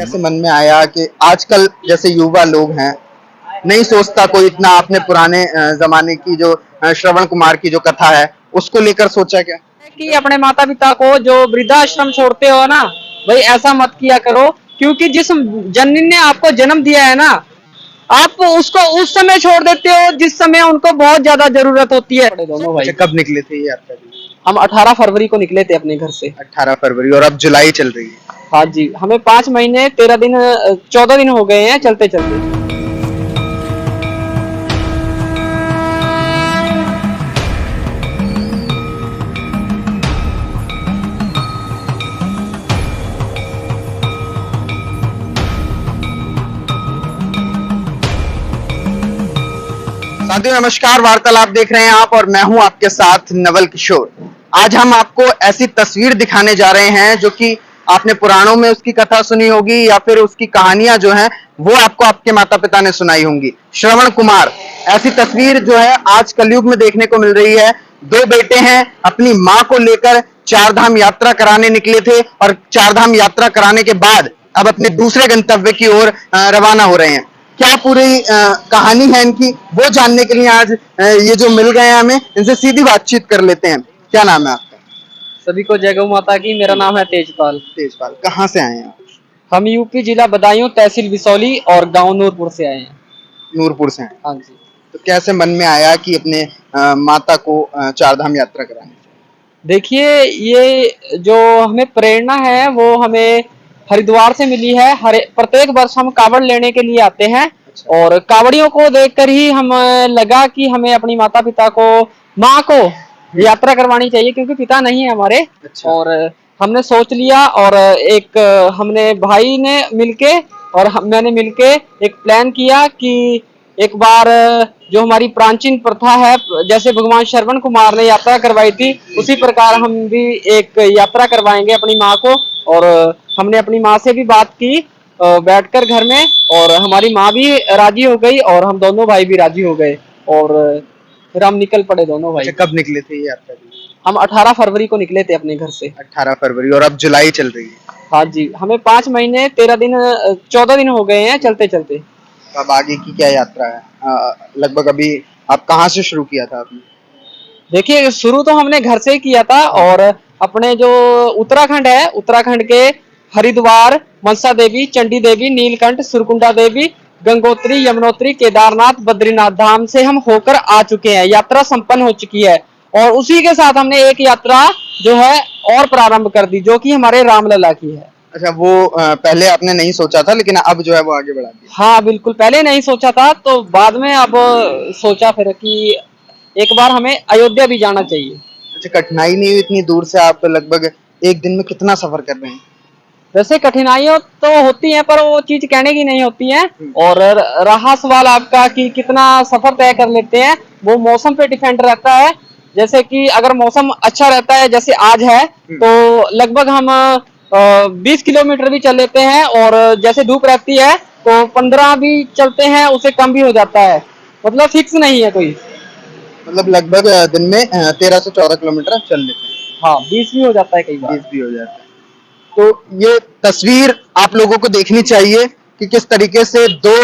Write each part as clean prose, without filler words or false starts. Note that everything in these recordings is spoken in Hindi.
कैसे मन में आया कि आजकल जैसे युवा लोग हैं, नहीं सोचता कोई इतना, आपने पुराने जमाने की जो श्रवण कुमार की जो कथा है उसको लेकर सोचा क्या? कि अपने माता पिता को जो वृद्धाश्रम छोड़ते हो ना, भाई ऐसा मत किया करो। क्योंकि जिस जननी ने आपको जन्म दिया है ना, आप उसको उस समय छोड़ देते हो जिस समय उनको बहुत ज्यादा जरूरत होती है। दोनों अच्छा, भाई, कब निकले थे ये यात्रा के लिए? हम 18 फरवरी को निकले थे अपने घर से। 18 फरवरी, और अब जुलाई चल रही है। हाँ जी, हमें 5 महीने 13 दिन 14 दिन हो गए हैं चलते चलते। साथियों नमस्कार, वार्तालाप देख रहे हैं आप और मैं हूं आपके साथ नवल किशोर। आज हम आपको ऐसी तस्वीर दिखाने जा रहे हैं जो कि आपने पुराणों में उसकी कथा सुनी होगी या फिर उसकी कहानियां जो हैं वो आपको आपके माता पिता ने सुनाई होंगी। श्रवण कुमार, ऐसी तस्वीर जो है आज कलयुग में देखने को मिल रही है। दो बेटे हैं, अपनी मां को लेकर चार धाम यात्रा कराने निकले थे और चार धाम यात्रा कराने के बाद अब अपने दूसरे गंतव्य की ओर रवाना हो रहे हैं। क्या पूरी कहानी है इनकी, वो जानने के लिए आज ये जो मिल गए हैं हमें, इनसे सीधी बातचीत कर लेते हैं। क्या नाम है आपका? सभी को जय गौ माता की। मेरा नाम है तेजपाल। तेजपाल, कहाँ से आए हैं आप? हम यूपी जिला बदायूं तहसील बिसौली और गांव नूरपुर से आए हैं। नूरपुर से आए। हाँ जी। तो कैसे मन में आया कि अपने माता को चार धाम यात्रा करानी? देखिए, ये जो हमें प्रेरणा है वो हमें हरिद्वार से मिली है। हर प्रत्येक वर्ष हम कावड़ लेने के लिए आते हैं। अच्छा। और कावड़ियों को देखकर ही हम लगा कि हमें अपनी माता पिता को, माँ को यात्रा करवानी चाहिए, क्योंकि पिता नहीं है हमारे। अच्छा। और हमने सोच लिया और एक हमने भाई ने मिलके और मैंने मिलके एक प्लान किया कि एक बार जो हमारी प्राचीन प्रथा है, जैसे भगवान श्रवण कुमार ने यात्रा करवाई थी, उसी प्रकार हम भी एक यात्रा करवाएंगे अपनी माँ को। और हमने अपनी माँ से भी बात की बैठकर घर में, और हमारी माँ भी राजी हो गई और हम दोनों भाई भी राजी हो गए। और फिर हम निकल पड़े दोनों भाई। अच्छा, कब निकले थे ये यात्रा के लिए? हम 18 फरवरी को निकले थे अपने घर से। 18 फरवरी, और अब जुलाई चल रही है। हाँ जी, हमें 5 महीने 13 दिन 14 दिन हो गए हैं चलते चलते। अब आगे की क्या यात्रा है? लगभग अभी आप कहाँ से शुरू किया था आपने? देखिए, शुरू तो हमने घर से ही किया था। और अपने जो उत्तराखंड है, उत्तराखंड के हरिद्वार, मनसा देवी, चंडी देवी, नीलकंठ, सुरकुंडा देवी, गंगोत्री, यमुनोत्री, केदारनाथ, बद्रीनाथ धाम से हम होकर आ चुके हैं। यात्रा संपन्न हो चुकी है। और उसी के साथ हमने एक यात्रा जो है और प्रारंभ कर दी, जो कि हमारे रामलला की है। अच्छा, वो पहले आपने नहीं सोचा था लेकिन अब जो है वो आगे बढ़ा दिया। हाँ बिल्कुल, पहले नहीं सोचा था, तो बाद में अब सोचा फिर कि एक बार हमें अयोध्या भी जाना चाहिए। अच्छा, कठिनाई नहीं हुई इतनी दूर से? आप लगभग एक दिन में कितना सफर कर रहे हैं? वैसे कठिनाइयां तो होती हैं, पर वो चीज कहने की नहीं होती है। और रहा सवाल आपका कि कितना सफर तय कर लेते हैं, वो मौसम पे डिपेंड रहता है। जैसे कि अगर मौसम अच्छा रहता है, जैसे आज है, तो लगभग हम 20 किलोमीटर भी चल लेते हैं। और जैसे धूप रहती है तो 15 भी चलते हैं, उससे कम भी हो जाता है। मतलब फिक्स नहीं है कोई। मतलब लगभग दिन में 13 से 14 किलोमीटर चल लेते हैं। हाँ, 20 भी हो जाता है कई बार। 20 भी हो जाता है। तो ये तस्वीर आप लोगों को देखनी चाहिए कि किस तरीके से दो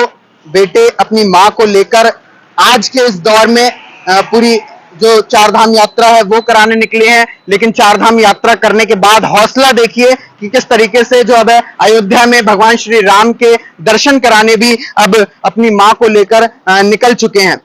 बेटे अपनी माँ को लेकर आज के इस दौर में पूरी जो चार धाम यात्रा है वो कराने निकले हैं। लेकिन चार धाम यात्रा करने के बाद हौसला देखिए कि किस तरीके से जो अब अयोध्या में भगवान श्री राम के दर्शन कराने भी अब अपनी माँ को लेकर निकल चुके हैं।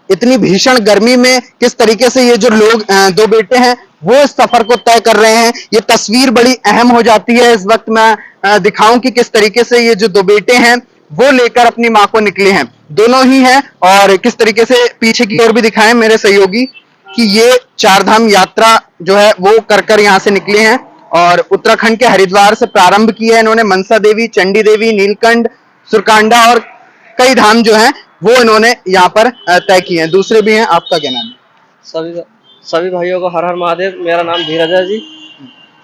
इतनी भीषण गर्मी में किस तरीके से ये जो लोग दो बेटे हैं वो इस सफर को तय कर रहे हैं, ये तस्वीर बड़ी अहम हो जाती है। इस वक्त मैं दिखाऊं कि किस तरीके से ये जो दो बेटे हैं वो लेकर अपनी माँ को निकले हैं। दोनों ही हैं, और किस तरीके से पीछे की ओर भी दिखाएं मेरे सहयोगी कि ये चार धाम यात्रा जो है वो कर यहाँ से निकले हैं। और उत्तराखंड के हरिद्वार से प्रारंभ की है इन्होंने। मनसा देवी, चंडी देवी, नीलकंठ, सुरकांडा और कई धाम जो हैं वो इन्होंने यहाँ पर तय किए हैं। दूसरे भी हैं। आपका क्या नाम है? सभी भाइयों को हर हर महादेव। मेरा नाम धीरज है जी।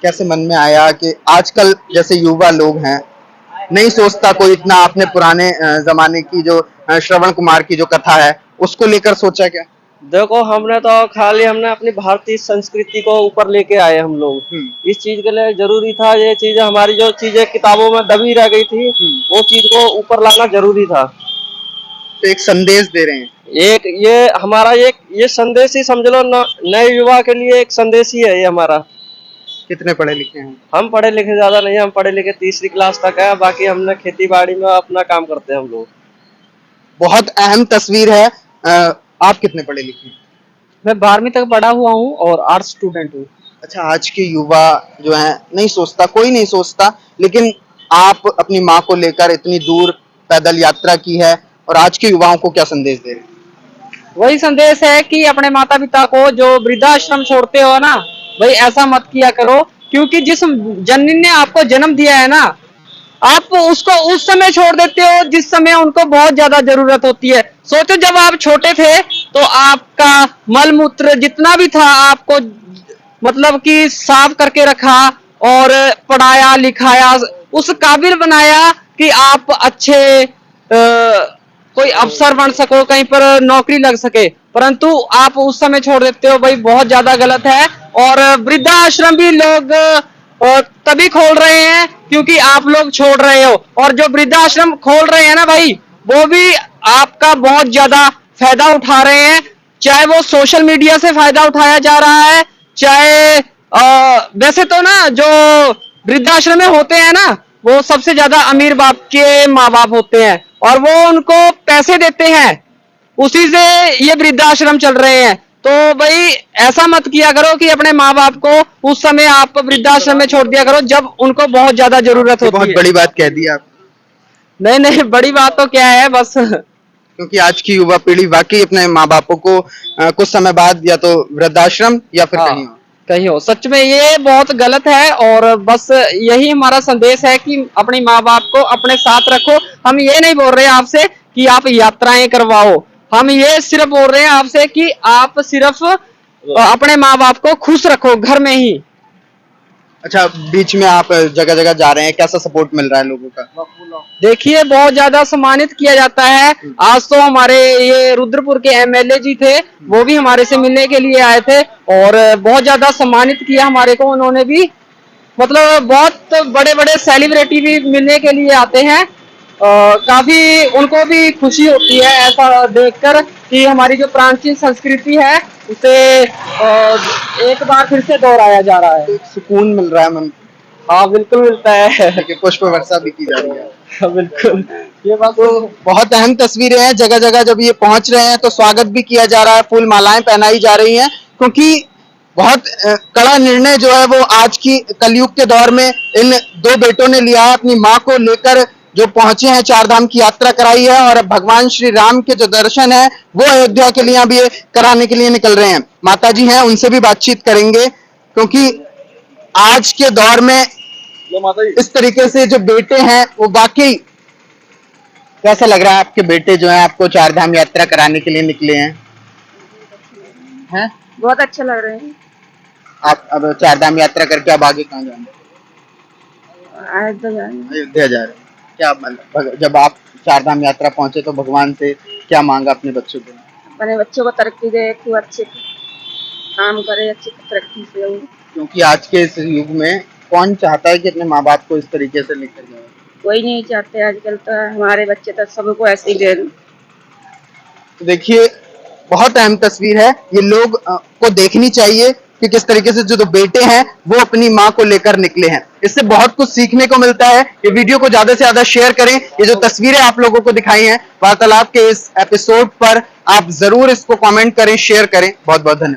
कैसे मन में आया कि आजकल जैसे युवा लोग हैं, नहीं सोचता कोई इतना, आपने पुराने जमाने की जो श्रवण कुमार की जो कथा है उसको लेकर सोचा क्या? देखो हमने तो खाली हमने अपनी भारतीय संस्कृति को ऊपर लेके आए हम लोग। इस चीज के लिए जरूरी था, ये चीज हमारी जो चीजें किताबों में दबी रह गई थी वो चीज को ऊपर लाना जरूरी था। तो एक संदेश दे रहे हैं। एक ये हमारा ये संदेश ही समझ लो, नए युवा के लिए एक संदेश ही है ये हमारा। कितने पढ़े लिखे हैं? हम पढ़े लिखे ज्यादा नहीं, हम पढ़े लिखे तीसरी क्लास तक है, बाकी हमने खेती बाड़ी में अपना काम करते हैं हम लोग। बहुत अहम तस्वीर है। आप कितने पढ़े लिखे हैं? मैं 12वीं तक पढ़ा हुआ हूँ और आर्ट्स स्टूडेंट हूँ। अच्छा, आज के युवा जो है नहीं सोचता, कोई नहीं सोचता, लेकिन आप अपनी माँ को लेकर इतनी दूर पैदल यात्रा की है, और आज के युवाओं को क्या संदेश दे रहे हैं? वही संदेश है कि अपने माता पिता को जो वृद्धाश्रम छोड़ते हो ना, भाई ऐसा मत किया करो, क्योंकि जिस जननी ने आपको जन्म दिया है ना, आप उसको उस समय छोड़ देते हो जिस समय उनको बहुत ज्यादा जरूरत होती है। सोचो जब आप छोटे थे तो आपका मल मूत्र जितना भी था आपको मतलब कि साफ करके रखा और पढ़ाया लिखाया, उस काबिल बनाया कि आप अच्छे कोई अफसर बन सको, कहीं पर नौकरी लग सके, परंतु आप उस समय छोड़ देते हो, भाई बहुत ज्यादा गलत है। और वृद्धाश्रम भी लोग तभी खोल रहे हैं क्योंकि आप लोग छोड़ रहे हो, और जो वृद्धाश्रम खोल रहे हैं ना भाई, वो भी आपका बहुत ज्यादा फायदा उठा रहे हैं। चाहे वो सोशल मीडिया से फायदा उठाया जा रहा है, चाहे वैसे तो ना जो वृद्धाश्रम में होते हैं ना, वो सबसे ज्यादा अमीर बाप के माँ बाप होते हैं और वो उनको पैसे देते हैं, उसी से ये वृद्धाश्रम चल रहे हैं। तो भाई ऐसा मत किया करो कि अपने माँ बाप को उस समय आप वृद्धाश्रम में छोड़ दिया करो जब उनको बहुत ज्यादा जरूरत होती है। बहुत बड़ी बात कह दी आप। नहीं नहीं, बड़ी बात तो क्या है, बस क्योंकि आज की युवा पीढ़ी वाकई अपने माँ बापों को कुछ समय बाद या तो वृद्धाश्रम या फिर हाँ, कहीं हो, सच में ये बहुत गलत है। और बस यही हमारा संदेश है कि अपनी माँ बाप को अपने साथ रखो। हम ये नहीं बोल रहे हैं आपसे कि आप यात्राएं करवाओ, हम ये सिर्फ बोल रहे हैं आपसे कि आप सिर्फ अपने माँ बाप को खुश रखो घर में ही। अच्छा, बीच में आप जगह जगह जा रहे हैं, कैसा सपोर्ट मिल रहा है लोगों का? देखिए बहुत ज्यादा सम्मानित किया जाता है। आज तो हमारे ये रुद्रपुर के एमएलए जी थे, वो भी हमारे से मिलने के लिए आए थे और बहुत ज्यादा सम्मानित किया हमारे को उन्होंने भी। मतलब बहुत बड़े बड़े सेलिब्रिटी भी मिलने के लिए आते हैं, काफी उनको भी खुशी होती है ऐसा देखकर कि हमारी जो प्राचीन संस्कृति है उसे एक बार फिर से दोहराया जा रहा है। एक सुकून मिल रहा है मन। हाँ बिल्कुल मिलता है। कि पुष्प वर्षा भी की जा रही है। बिल्कुल, ये बात तो बहुत अहम तस्वीरें हैं। जगह जगह जब ये पहुंच रहे हैं तो स्वागत भी किया जा रहा है, फूल मालाएं पहनाई जा रही हैं, क्योंकि बहुत कड़ा निर्णय जो है वो आज की कलयुग के दौर में इन दो बेटों ने लिया है। अपनी माँ को लेकर जो पहुंचे हैं, चार धाम की यात्रा कराई है और भगवान श्री राम के जो दर्शन है वो अयोध्या के लिए अभी कराने के लिए निकल रहे हैं। माता जी हैं, उनसे भी बातचीत करेंगे, क्योंकि आज के दौर में इस तरीके से जो बेटे हैं वो वाकई। कैसा लग रहा है आपके बेटे जो हैं आपको चार धाम यात्रा कराने के लिए निकले हैं? हैं? बहुत अच्छा लग रहे हैं। आप अब चार धाम यात्रा करके अब आगे कहाँ जाएंगे? अयोध्या जाएंगे। अयोध्या जा रहे हैं। क्या मतलब जब आप चार धाम यात्रा पहुंचे तो भगवान से क्या मांगा अपने बच्चों को? अपने बच्चों को तरक्की दे, खूब अच्छे काम करे, अच्छी तरक्की से हो। क्योंकि आज के इस युग में कौन चाहता है कि अपने माँ बाप को इस तरीके से लेकर जाए? कोई नहीं चाहते आजकल, तो हमारे बच्चे तो सबको ऐसे ही दे। तो देखिए बहुत अहम तस्वीर है, ये लोग को देखनी चाहिए कि किस तरीके से जो दो बेटे हैं वो अपनी माँ को लेकर निकले हैं। इससे बहुत कुछ सीखने को मिलता है। ये वीडियो को ज्यादा से ज्यादा शेयर करें। ये जो तस्वीरें आप लोगों को दिखाई हैं वार्तालाप के इस एपिसोड पर, आप जरूर इसको कमेंट करें, शेयर करें। बहुत बहुत धन्यवाद।